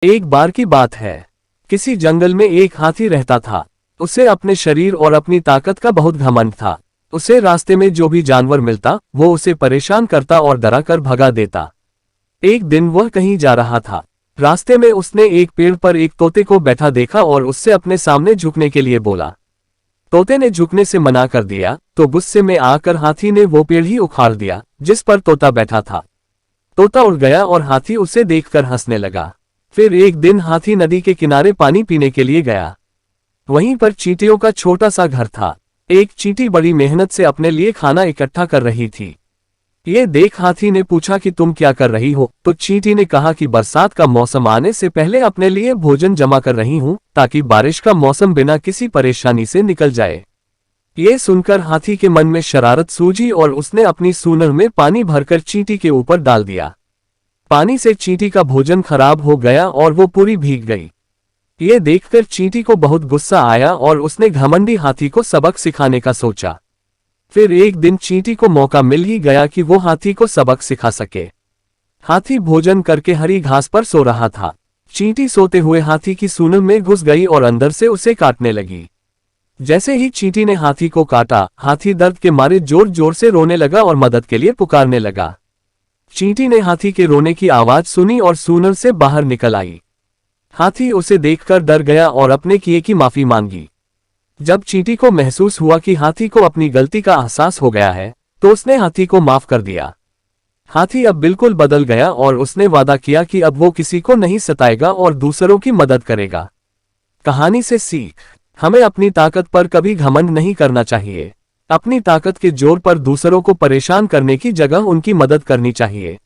एक बार की बात है, किसी जंगल में एक हाथी रहता था। उसे अपने शरीर और अपनी ताकत का बहुत घमंड था। उसे रास्ते में जो भी जानवर मिलता वो उसे परेशान करता और डरा कर भगा देता। एक दिन वह कहीं जा रहा था। रास्ते में उसने एक पेड़ पर एक तोते को बैठा देखा और उससे अपने सामने झुकने के लिए बोला। तोते ने झुकने से मना कर दिया तो गुस्से में आकर हाथी ने वो पेड़ ही उखाड़ दिया जिस पर तोता बैठा था। तोता उड़ गया और हाथी उसे देखकर हंसने लगा। फिर एक दिन हाथी नदी के किनारे पानी पीने के लिए गया। वहीं पर चींटियों का छोटा सा घर था। एक चींटी बड़ी मेहनत से अपने लिए खाना इकट्ठा कर रही थी। ये देख हाथी ने पूछा कि तुम क्या कर रही हो, तो चींटी ने कहा कि बरसात का मौसम आने से पहले अपने लिए भोजन जमा कर रही हूं ताकि बारिश का मौसम बिना किसी परेशानी से निकल जाए। ये सुनकर हाथी के मन में शरारत सूझी और उसने अपनी सूंड में पानी भरकर चींटी के ऊपर डाल दिया। पानी से चींटी का भोजन खराब हो गया और वो पूरी भीग गई। ये देखकर चींटी को बहुत गुस्सा आया और उसने घमंडी हाथी को सबक सिखाने का सोचा। फिर एक दिन चींटी को मौका मिल ही गया कि वो हाथी को सबक सिखा सके। हाथी भोजन करके हरी घास पर सो रहा था। चींटी सोते हुए हाथी की सूंड में घुस गई और अंदर से उसे काटने लगी। जैसे ही चींटी ने हाथी को काटा, हाथी दर्द के मारे जोर जोर से रोने लगा और मदद के लिए पुकारने लगा। चींटी ने हाथी के रोने की आवाज सुनी और सूंड से बाहर निकल आई। हाथी उसे देखकर डर गया और अपने किए की माफी मांगी। जब चींटी को महसूस हुआ कि हाथी को अपनी गलती का एहसास हो गया है, तो उसने हाथी को माफ कर दिया। हाथी अब बिल्कुल बदल गया और उसने वादा किया कि अब वो किसी को नहीं सताएगा और दूसरों की मदद करेगा। कहानी से सीख, हमें अपनी ताकत पर कभी घमंड नहीं करना चाहिए। अपनी ताकत के जोर पर दूसरों को परेशान करने की जगह उनकी मदद करनी चाहिए।